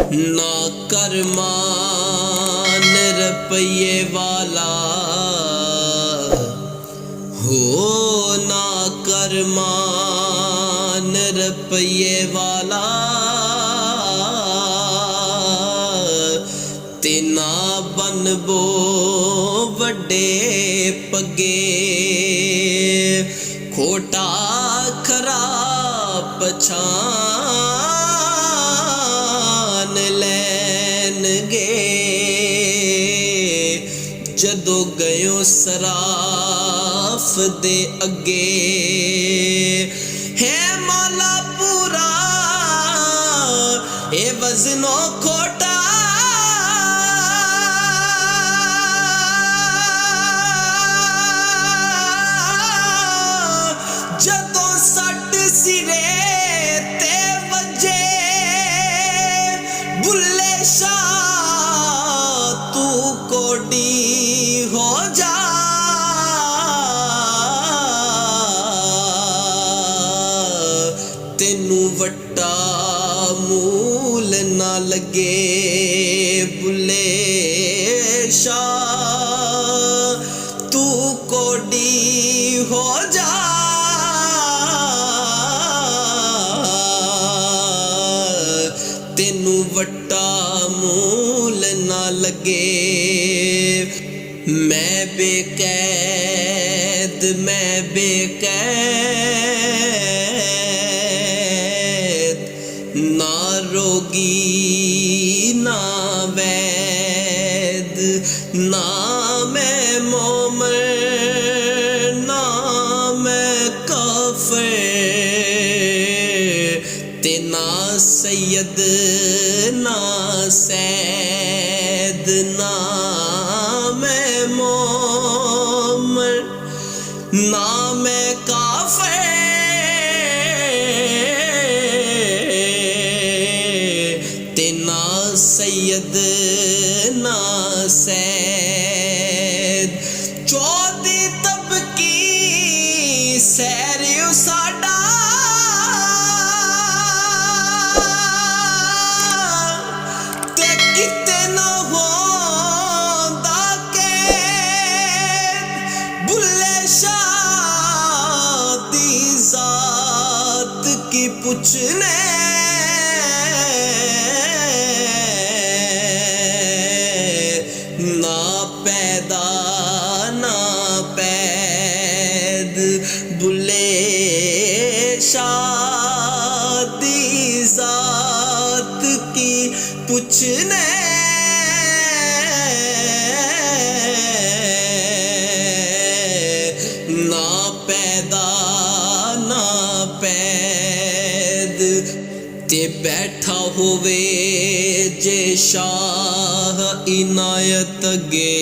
ना कर मान रुपये वाला हो, ना कर मान रुपये वाला, ते ना बनबो वड्डे पगे, खोटा खरा पछान लैनगे, जदों गयो सराफ दे अगे। है मौला पूरा ए वज़नो खोटा, जदों सट सिरे ते वजे, बुल्ले शाह तू कोडी हो जा। तेनू वट्टा मूल ना लगे, बुल्ले शाह तू कोडी हो जा। तेनू वट्टा मूल ना लगे, मैं बेकैद ना रोगी ना वैद, ना मैं मोमिन ना मैं काफिर, ते ना सैयद ना सैद, ना मैं मोमिन ना मैं काफिर, ते ना सैयद ना सैद। चौदी तबकी सैरियो साडा, ते किते ना होंदा के बुल्ले शाह दी जात की पुछने। ना पैदा ना पैद, बुल्ले शाह दी जात की पुछने। ना पैदा ना पैद, ते बैठा होवे जे शाह इनायत गे,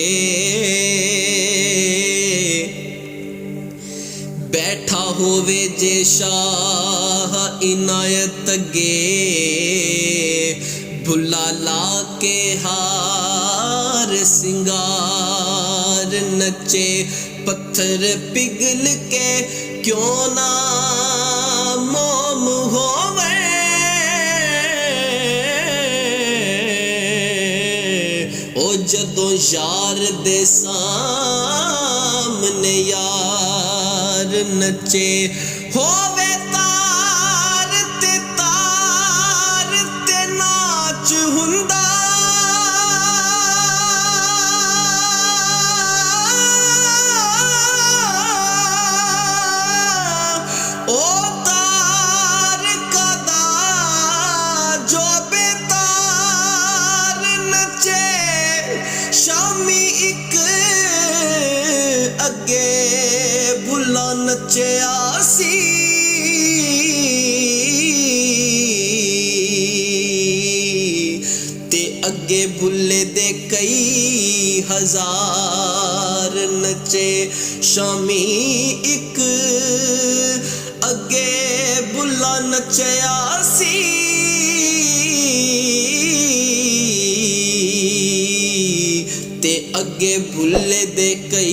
बैठा होवे जे शाह इनायत गे, भुला ला के हार सिंगार नचे, पत्थर पिघल के क्यों ना मोम होवे। ओ जदों यार दे सामने यार नचे, होवे तार ते नाच हुंदा। ओ तार कदा जो बेतार नचे, शामी एक अगे बुला नचया सी। ते अगे बुल्ले दे कई हजार नचे, शामी एक अगे बुला नचया सी। ते अगे बुल्ले दे कई